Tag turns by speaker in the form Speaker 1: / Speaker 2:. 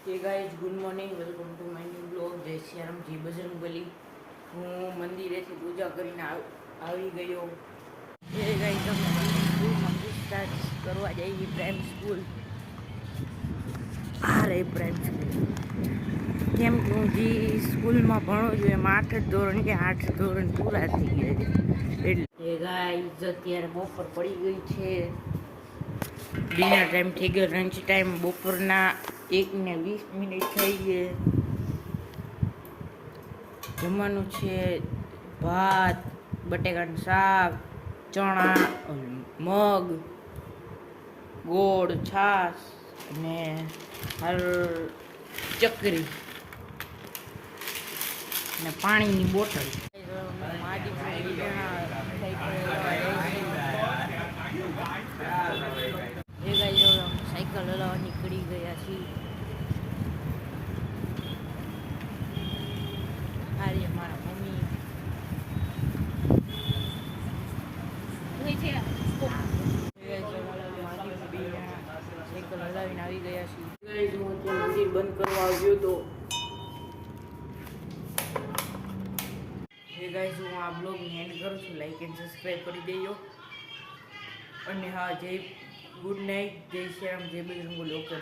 Speaker 1: hey guys good morning welcome to my new blog जय श्री राम जी बजरंगबली હું મંદિરેથી પૂજા કરીને આવી ગયો એ ગાઈસ અમે સ્કૂલમાં સ્ટાર્ટ કરવા જઈએ પ્રાઇમ સ્કૂલ આ રે પ્રાઇમ સ્કૂલ કેમ કે હું જે સ્કૂલમાં ભણું છું એમાં 8 ધોરણ કે 8 ધોરણ પૂરા થઈ ગયા છે એટલે ગાઈસ અત્યારે બપોર પડી ગઈ છે ડિનર ટાઈમ થઈ ગયો લંચ ટાઈમ બપોરના 1:20 થઈ ગઈ જમવાનું છે ભાત બટેકાનું શાક ચણા મગ ગોળ છાશ અને ચકરી અને પાણીની બોટલ સાયકલ હલાવવા નીકળી ગયા છીએ હારી મારા મમ્મી સાયકલ હલાવીને આવી ગયા છીએ હું મંદિર બંધ કરવા આવ્યો તો એ ગાઈઝ હું આ બ્લોગને એન્ડ કરું છું લાઈક એન્ડ સબસ્ક્રાઈબ કરી દેજો અને હા જય ગુડ નાઇટ જય શ્રી રામ જય બજરંગ બલી ઓકે